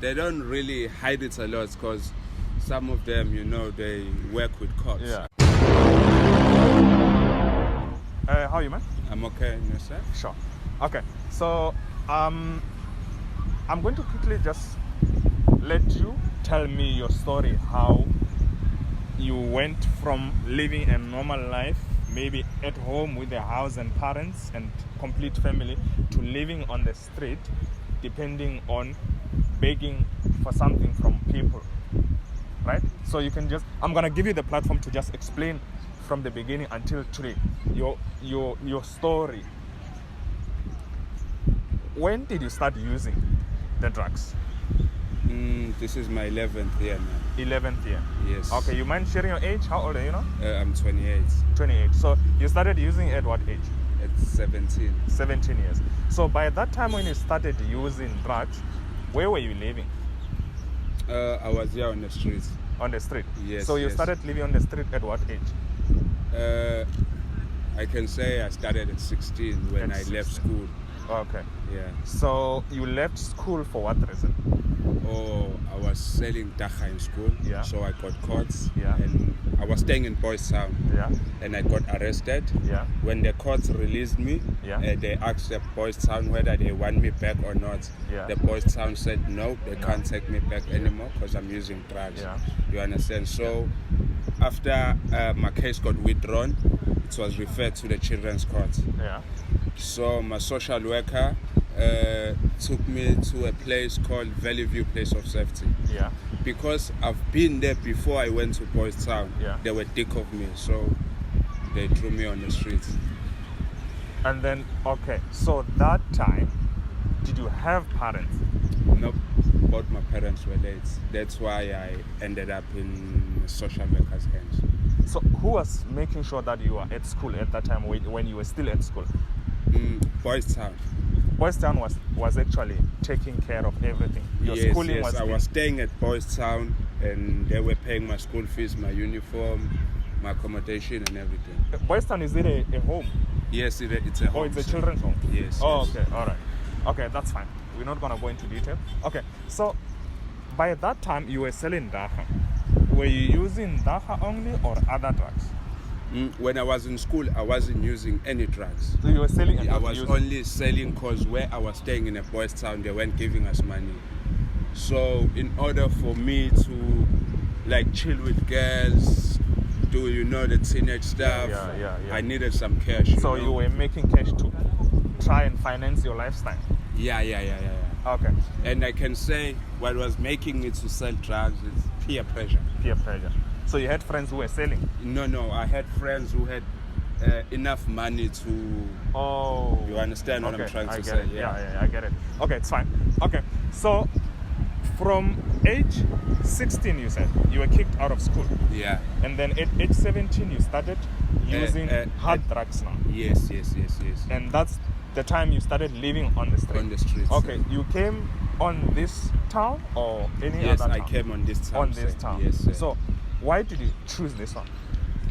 they don't really hide it a lot because some of them, they work with cops. Yeah. How are you, man? I'm okay, and yourself? Sure. Okay. So, I'm going to quickly just let you tell me your story, how you went from living a normal life, maybe at home with a house and parents and complete family, to living on the street, depending on begging for something from people, right? So you can I'm gonna give you the platform to just explain from the beginning until today your story. When did you start using the drugs? This is my 11th year now. 11th year. Yes. Okay, you mind sharing your age? How old are you now? I'm 28. 28. So you started using at what age? At 17. 17 years. So by that time when you started using drugs, where were you living? I was here on the streets. On the street? Yes. So you started living on the street at what age? I can say I started at 16 when I left school. Okay. Yeah. So you left school for what reason? Oh, I was selling dacha in school. Yeah. So I got caught. Yeah. And I was staying in Boys Town. Yeah. And I got arrested. Yeah. When the courts released me, Yeah. they asked the Boys Town whether they want me back or not. Yeah. The Boys Town said no, they can't take me back anymore because I'm using drugs. Yeah. You understand? So after my case got withdrawn, it was referred to the Children's Court. Yeah. So my social worker took me to a place called Valley View Place of Safety. Yeah. Because I've been there before I went to Boys Town. Yeah. They were dick of me, so they threw me on the streets. And then, okay, so that time, did you have parents? Nope, both my parents were late. That's why I ended up in social worker's hands. So who was making sure that you were at school at that time when you were still at school? Boys Town. Boys Town was actually taking care of everything. Your schooling was... I was staying at Boys Town and they were paying my school fees, my uniform, my accommodation and everything. Boys Town, is it a home? Yes, it's a home. Oh, it's a children's home? Yes. Oh, yes. okay, all right. Okay, that's fine. We're not going to go into detail. Okay, so by that time you were selling dacha. Were you using dacha only or other drugs? When I was in school, I wasn't using any drugs. So you were selling and I not was using? only selling because where I was staying in a boys' town, they weren't giving us money. So in order for me to chill with girls, do the teenage stuff, Yeah. I needed some cash. So you were making cash to try and finance your lifestyle? Yeah. Okay. And I can say what was making me to sell drugs is peer pressure. Peer pressure. So you had friends who were selling? No. I had friends who had enough money to... Oh. You understand what I'm trying to say? It. Yeah, I get it. Okay, it's fine. Okay, so from age 16, you said, you were kicked out of school. Yeah. And then at age 17, you started using hard drugs now. Yes. And that's the time you started living on the street? On the streets. Okay, you came on this town or any yes, other town? Yes, I came on this town. On this town. Yes, sir. So why did you choose this one?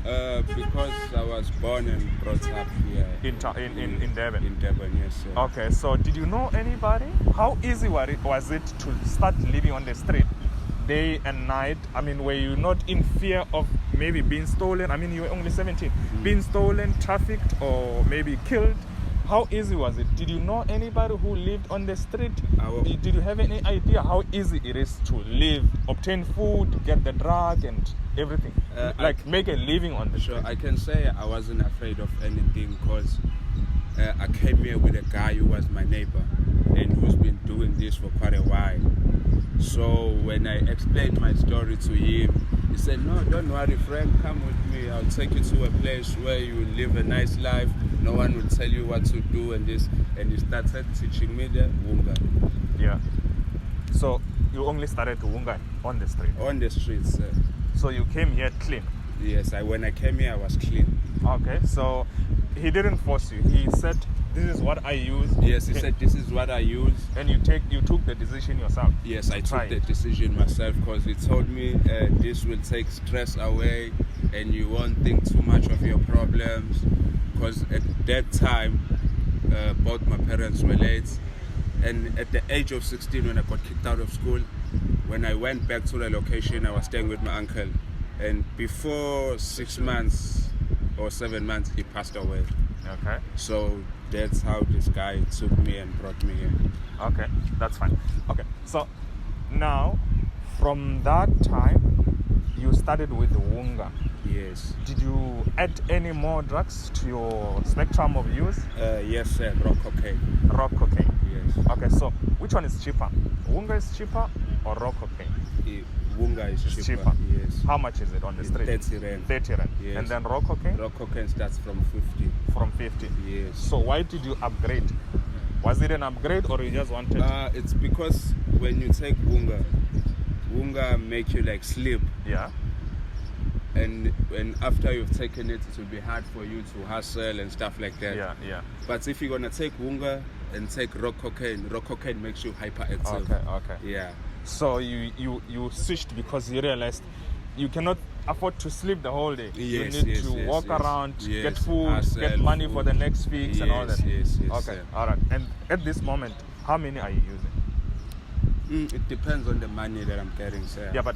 Because I was born and brought up here. In Durban? In Durban, yes, sir. Okay, so did you know anybody? How easy was it to start living on the street day and night? I mean, were you not in fear of maybe being stolen? I mean, you were only 17. Being stolen, trafficked, or maybe killed? How easy was it? Did you know anybody who lived on the street? Did you have any idea how easy it is to live, obtain food, get the drug and everything? Make a living on the street? Sure, I can say I wasn't afraid of anything because I came here with a guy who was my neighbor and who's been doing this for quite a while. So when I explained my story to him, he said, "No, don't worry, friend, come with me. I'll take you to a place where you will live a nice life. No one will tell you what to do and this." And he started teaching me the Wunga. Yeah. So you only started to Wunga on the street? On the streets, sir. So you came here clean? Yes, when I came here, I was clean. Okay, so he didn't force you. He said, "This is what I use." Yes, he said, "This is what I use." And you took the decision yourself? Yes, I took the decision myself because he told me this will take stress away and you won't think too much of your problems. Because at that time, both my parents were late. And at the age of 16, when I got kicked out of school, when I went back to the location, I was staying with my uncle, and before 6 months or 7 months, he passed away. Okay. So that's how this guy took me and brought me here. Okay, that's fine. Okay, so now from that time, you started with Wunga. Yes. Did you add any more drugs to your spectrum of use? Yes, sir. Rock cocaine. Raw cocaine. Yes. Okay, so which one is cheaper? Wunga is cheaper or raw cocaine? Wunga is It's cheaper. Yes. How much is it on the It's street? 30 rand. 30 rand. Yes. And then raw cocaine? Rock cocaine starts from 50. From 50. Yes. So why did you upgrade? Was it an upgrade or you just wanted? It's because when you take Wunga make you like sleep, Yeah. and after you've taken it, it will be hard for you to hustle and stuff like that. Yeah. But if you're gonna take Wunga and take rock cocaine makes you hyperactive. Okay. Yeah. So you switched because you realized you cannot afford to sleep the whole day. Yes, you need yes, to yes, walk yes. around, Yes, get food, hustle, get money for the food. next fix and all Yes, that. yes, Okay, sir. all right. And at this moment, how many are you using? It depends on the money that I'm getting, sir. Yeah, but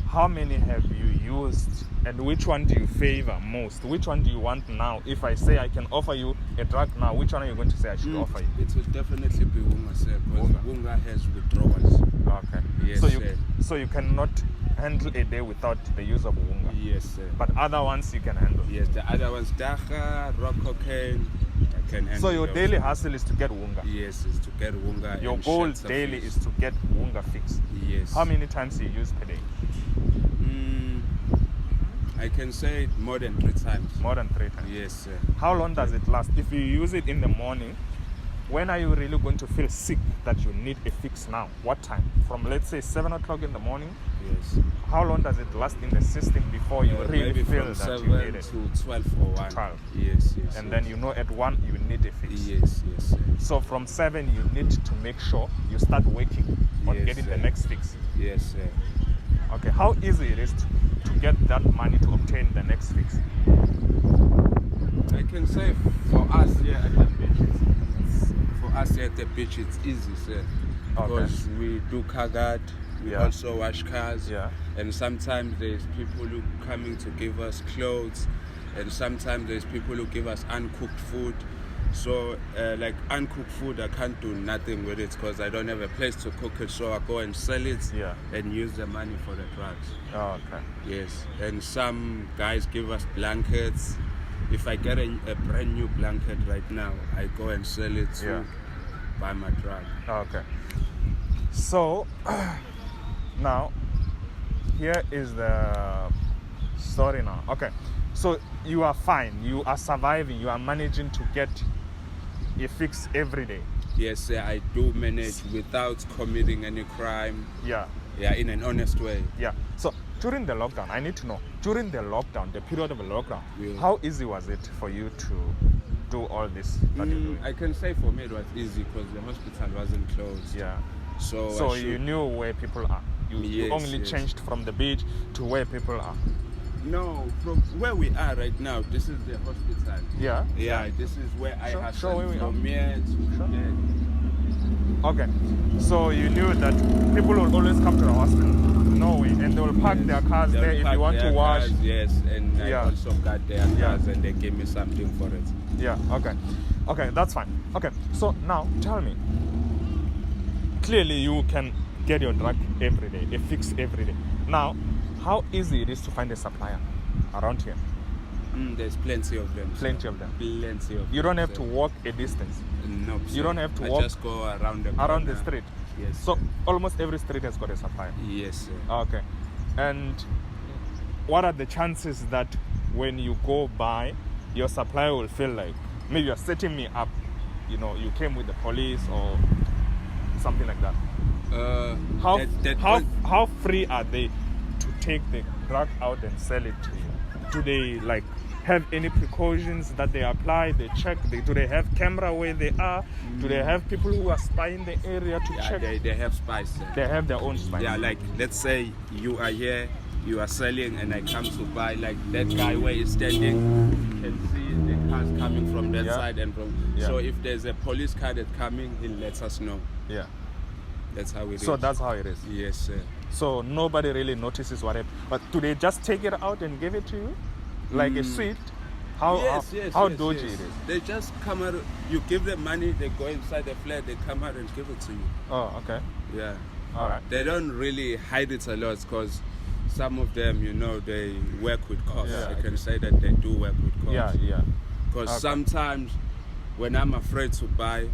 how many have you used and which one do you favor most? Which one do you want now? If I say I can offer you a drug now, which one are you going to say I should offer you? It will definitely be Wunga, sir, because Wunga. Wunga has withdrawals. Okay. Yes, sir. So you cannot handle a day without the use of Wunga. Yes, sir. But other ones you can handle. Yes, the other ones, Dacha, rock cocaine, I can handle. So your those. daily hustle is to get Wunga. Yes, is to get Wunga. Your and goal shelter daily fees. is to get Wunga fixed. Yes. How many times do you use per day? I can say it more than 3 times. More than 3 times. Yes, sir. How long does it last? If you use it in the morning, when are you really going to feel sick that you need a fix now? What time? From let's say 7 o'clock in the morning. Yes. How long does it last in the system before you really Maybe feel from that 7 you need it? to 12 or 1. 12. Yes, yes. And yes. then you know at 1 you need a fix. Yes, yes, sir. So from 7 you need to make sure you start working on Yes, getting the sir. next fix. Yes, sir. Okay, how easy it is to get that money to obtain the next fix? I can say for us here at the beach, it's easy, sir. Okay. Because we do car guard, we Yeah. also wash cars, Yeah. and sometimes there's people who coming to give us clothes, and sometimes there's people who give us uncooked food. So like uncooked food, I can't do nothing with it because I don't have a place to cook it, so I go and sell it Yeah. and use the money for the drugs. Oh, okay. Yes, and some guys give us blankets. If I get a brand new blanket right now, I go and sell it to Yeah. buy my drug. Okay. So now here is the story now. Okay. So you are fine. You are surviving. You are managing to get a fix every day. Yes, sir, I do manage without committing any crime. Yeah. Yeah, in an honest way. Yeah. So during the lockdown, I need to know, during the lockdown, the period of the lockdown, Yeah. how easy was it for you to do all this that you're doing? I can say for me it was easy because the hospital wasn't closed. Yeah. So, So I you should- knew where people are. You Yes, only yes. changed from the beach to where people are. No, from where we are right now, this is the hospital. Yeah. Yeah, this is where I Show- have show where we are. from here to Sure. there. Okay. So you knew that people will always come to the hospital, no way, and they will park Yes. their cars They'll there if park you want to their wash. cars, yes, and Yeah. I also got their Yeah. cars and they gave me something for it. Yeah. Okay. Okay, that's fine. Okay. So now tell me. Clearly, you can get your drug every day, a fix every day. Now, how easy it is to find a supplier around here? There's plenty of them. sir. Plenty of them. Plenty of You them, don't have to sir. walk a distance No, you don't have to I walk just go around the around the corner. street. Yes. So sir. almost every street has got a supplier. Yes, sir. Okay. And what are the chances that when you go by, your supplier will feel like maybe you're setting me up? You know, you came with the police or something like that. How free are they to take the drug out and sell it to you? Do they like have any precautions that they apply? They check. Do they have camera where they are? Do they have people who are spying the area to Yeah, check? they have spies. Sir. They have their own spies. Yeah, like let's say you are here, you are selling, and I come to buy. Like that guy where he's standing, you can see the cars coming from that Yeah. side and from. Yeah. So if there's a police car that's coming, he'll let us know. Yeah. That's how it is. So that's how it is. Yes, sir. So nobody really notices what happened. But do they just take it out and give it to you? Like a sweet? How dodgy it is? They just come out. You give them money, they go inside the flat, they come out and give it to you. Oh, okay. Yeah. All right. They don't really hide it a lot because some of them, they work with cops. Yeah, I can say that they do work with cops. Yeah. Because Okay. sometimes when I'm afraid to buy,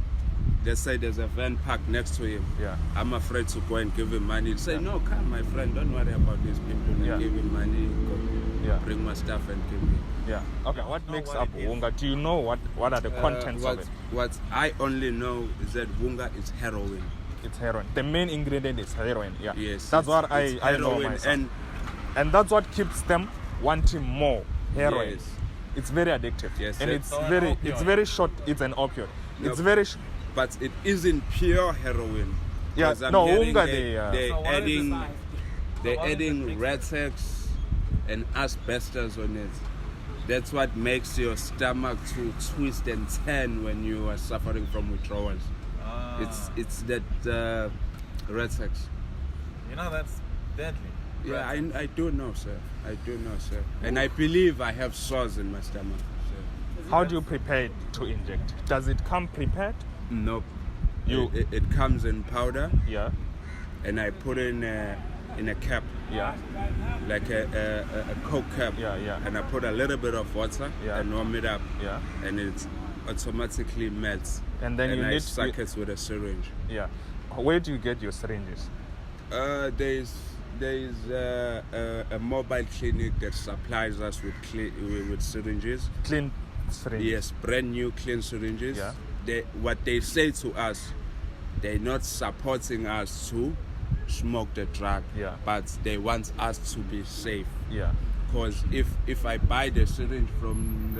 they say there's a van parked next to him. Yeah. I'm afraid to go and give him money. They say, no, come, my friend, don't worry about these people. Yeah. Give him money, go Yeah. bring my stuff and give me. Yeah. Okay. What makes what up it is. Wunga? Do you know what are the contents of it? What I only know is that Wunga is heroin. It's heroin. The main ingredient is heroin. Yeah. Yes. That's what it's I know heroin myself. And that's what keeps them wanting more heroin. Yes. It's very addictive. Yes, And sir. it's So an very opioid. short. It's an opioid. No. It's very But it isn't pure heroin. Yeah, 'Cause I'm no, hearing Wunga, they're So what is adding, the size? they're what is the adding mix? Retex and asbestos on it. That's what makes your stomach to twist and turn when you are suffering from withdrawals. Ah. It's that Retex. That's deadly. Yeah, I do know, sir. I do know, sir. And I believe I have sores in my stomach. Sir. How do you prepare it to inject? Does it come prepared? Nope. You- It comes in powder, Yeah. and I put in a cap, Yeah. like a Coke cap. Yeah. And I put a little bit of water Yeah. and warm it up, Yeah. and it automatically melts. And then you I need suck it with a syringe. Yeah. Where do you get your syringes? There's a mobile clinic that supplies us with syringes. Clean syringes. Yes, brand new clean syringes. Yeah. What they say to us, they're not supporting us to smoke the drug, Yeah. but they want us to be safe. Yeah. Because if I buy the syringe from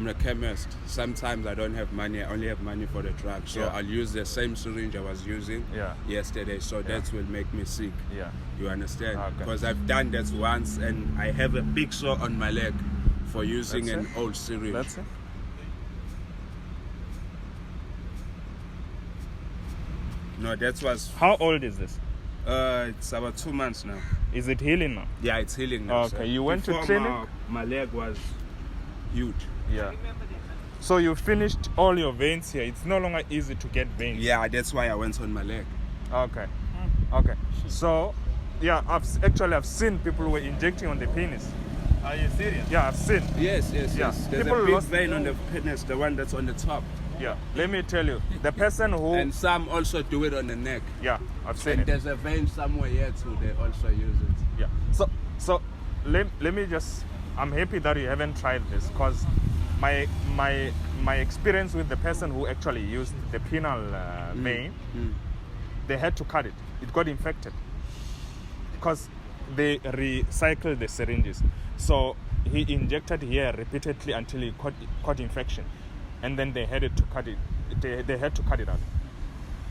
the chemist, sometimes I don't have money. I only have money for the drug, so Yeah. I'll use the same syringe I was using Yeah. yesterday. So that will make me sick. Yeah. You understand? Okay. Because I've done that once, and I have a big sore on my leg for using That's an it? old syringe. That's it. No, that was. How old is this? It's about 2 months now. Is it healing now? Yeah, it's healing now. Okay, sir. you went to Before clinic? My leg was huge. Yeah. So you finished all your veins here. It's no longer easy to get veins. Yeah, that's why I went on my leg. Okay. Okay. So, yeah, I've seen people who were injecting on the penis. Are you serious? Yeah, I've seen. Yes. Yeah. There's People a big lost- vein on the penis, the one that's on the top. Yeah. Let me tell you, the person who. And some also do it on the neck. Yeah, I've seen And it. there's a vein somewhere here too. They also use it. Yeah. So let me just. I'm happy that you haven't tried this because my experience with the person who actually used the penile vein, they had to cut it. It got infected because they recycled the syringes. So he injected here repeatedly until he caught infection, and then they had to cut it. They had to cut it out.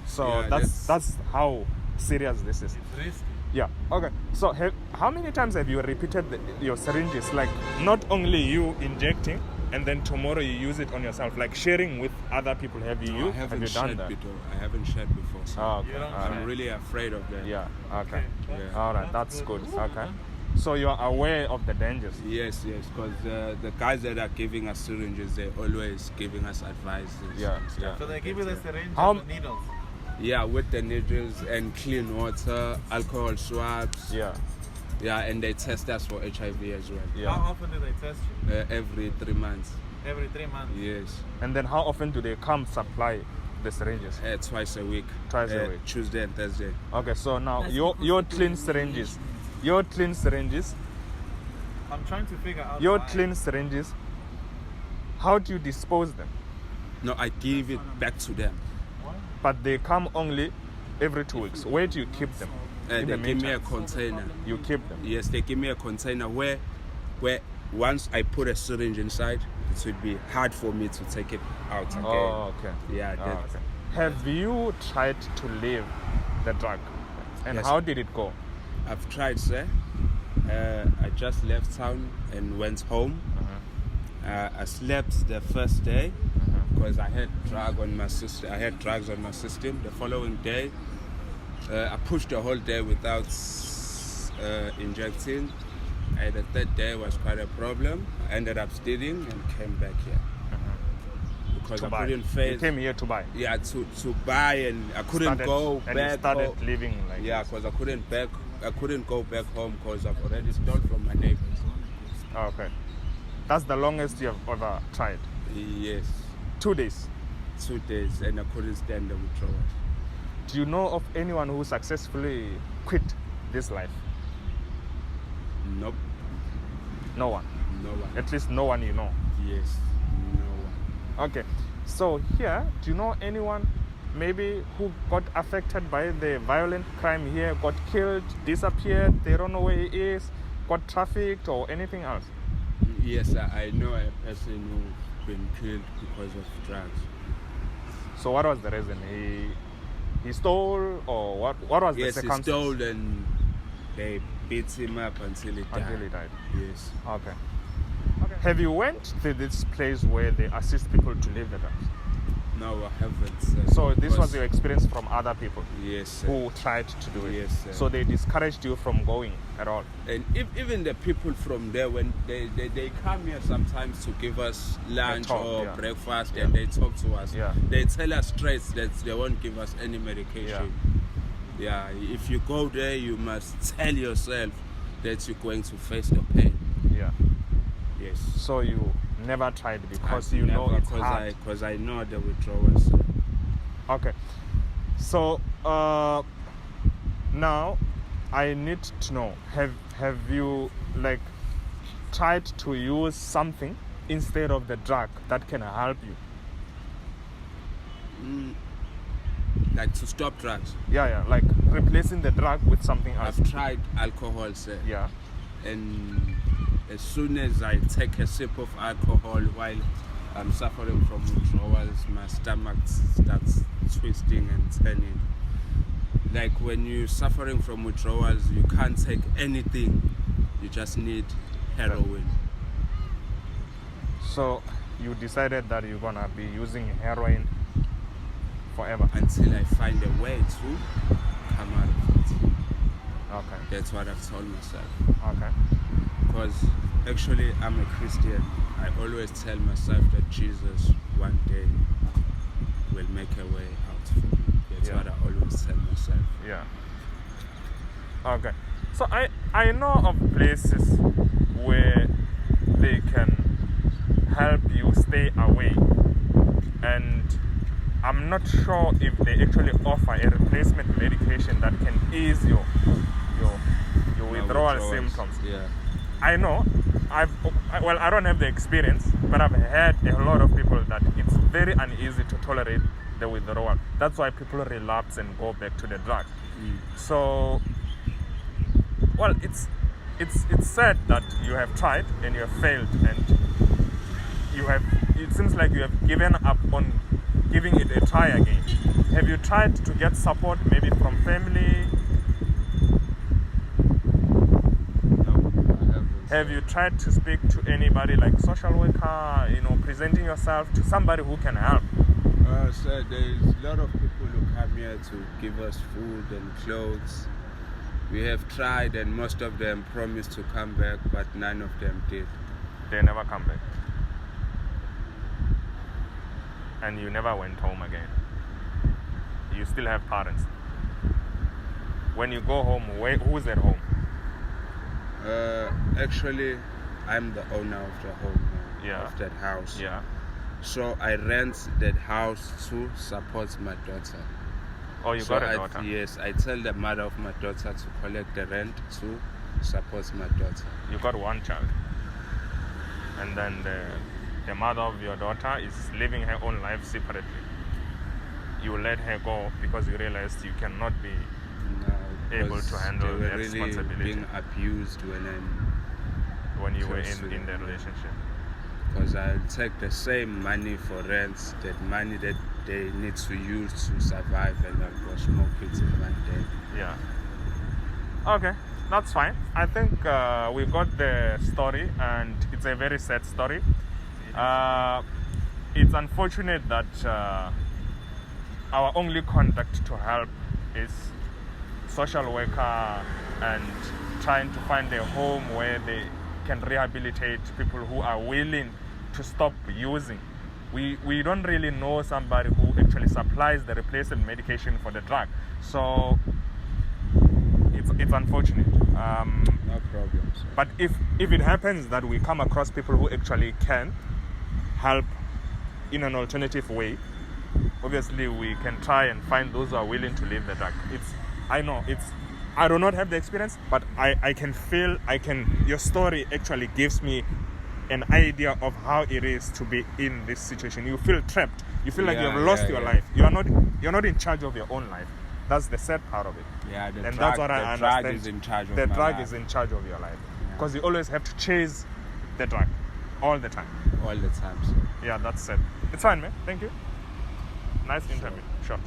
So Yeah, that's how serious this is. It's risky. Yeah. Okay. So how many times have you repeated your syringes? Like not only you injecting, and then tomorrow you use it on yourself. Like sharing with other people. Have you? I haven't have you done shed that? before. I haven't shed before. So Oh, okay. You don't All I'm right. really afraid of that. Yeah. Okay. Yeah. All right. That's good. Okay. So you are aware of the dangers. Yes, because the guys that are giving us syringes, they're always giving us advice. Yeah, yeah. So they give you the syringe How- and the needles. Yeah, with the needles and clean water, alcohol swabs. Yeah. Yeah, and they test us for HIV as well. Yeah. How often do they test you? Every 3 months. Every 3 months. Yes. And then how often do they come supply the syringes? Twice a week. Twice a week. Tuesday and Thursday. Okay. So now your clean syringes, your clean syringes, I'm trying to figure out your why. clean syringes. How do you dispose them? No, I give it back to them. But they come only every 2 weeks. Where do you keep them? They In the give me a meantime, container. you keep them. Yes, they give me a container where once I put a syringe inside, it would be hard for me to take it out again. Oh, okay. Yeah, Oh, that- okay. Have you tried to leave the drug? And Yes. how did it go? I've tried, sir. I just left town and went home. I slept the first day, because I had drugs on my system. The following day, I pushed the whole day without injecting. And the third day was quite a problem. I ended up stealing and came back here. Because I couldn't face. You came here to buy. Yeah, to buy, and I couldn't go and back. you started living like yeah, this. because I couldn't go back home because I've already stolen from my neighbors. Oh, okay. That's the longest you have ever tried. Yes, 2 days. 2 days, and I couldn't stand the withdrawal. Do you know of anyone who successfully quit this life? Nope, No one. no one. At least no one you know. Yes, no one. Okay. So here, do you know anyone maybe who got affected by the violent crime here, got killed, disappeared, they don't know where he is, got trafficked or anything else? Yes, I know a person who's been killed because of drugs. So what was the reason? He stole, or what was the Yes, he circumstance? stole and they beat him up until he died. Until he died. Yes. Okay. Have you went to this place where they assist people to leave the drugs? No, I haven't. So this was because- your experience from other people Yes, sir. who tried to do it. Yes, sir. So they discouraged you from going at all. And even the people from there, when they come here sometimes to give us lunch talk, or yeah. breakfast, and they talk to us, Yeah. they tell us straight that they won't give us any medication. Yeah, if you go there, you must tell yourself that you're going to face the pain. Yeah. Yes. So you never tried because I you know never, it's hard. Because I know the withdrawals. Okay. So now I need to know, have you like tried to use something instead of the drug that can help you? Like to stop drugs. Yeah, like replacing the drug with something else. I've tried alcohol, sir. Yeah. And as soon as I take a sip of alcohol while I'm suffering from withdrawals, my stomach starts twisting and turning. Like when you're suffering from withdrawals, you can't take anything. You just need heroin. So you decided that you're gonna be using heroin forever. Until I find a way to come out of it. Okay. That's what I've told myself. Okay. Because actually I'm a Christian. I always tell myself that Jesus one day will make a way out for me. That's Yeah. what I always tell myself. Yeah. Okay. So I know of places where they can help you stay away, and I'm not sure if they actually offer a replacement medication that can ease your My withdrawal withdrawals, symptoms. Yeah. I know. I don't have the experience, but I've heard a lot of people that it's very uneasy to tolerate the withdrawal. That's why people relapse and go back to the drug. So, well, it's sad that you have tried and you have failed, and it seems like you have given up on giving it a try again. Have you tried to get support, maybe from family? No, I haven't. Have you tried to speak to anybody like social worker, presenting yourself to somebody who can help? So there's a lot of people who come here to give us food and clothes. We have tried, and most of them promised to come back, but none of them did. They never come back. And you never went home again. You still have parents. When you go home, who's at home? Actually, I'm the owner of the home now, Yeah. of that house. Yeah. So I rent that house to support my daughter. Oh, you got a daughter. Yes, I tell the mother of my daughter to collect the rent to support my daughter. You got one child. And then the mother of your daughter is living her own life separately. You let her go because you realized you cannot be No, able to handle they were the really responsibility being abused when you were Close to in the relationship. because I'll take the same money for rent, that money that they need to use to survive, and I'll go smoke it in one day. Yeah. Okay, that's fine. I think we got the story, and it's a very sad story. it's unfortunate that our only contact to help is social worker and trying to find a home where they can rehabilitate people who are willing to stop using. We don't really know somebody who actually supplies the replacement medication for the drug. So it's unfortunate. No problem, sir. But if it happens that we come across people who actually can help in an alternative way, obviously we can try and find those who are willing to leave the drug. I do not have the experience, but I can feel, your story actually gives me an idea of how it is to be in this situation. You feel trapped. You feel like you have lost your life. You're not in charge of your own life. That's the sad part of it. Yeah, the And drug, that's what I the drug understand. is in charge of The my drug life. is in charge of your life. Yeah. Because you always have to chase the drug all the time. all the time, sir. Yeah, that's it. It's fine, man. Thank you. Nice interview. Sure.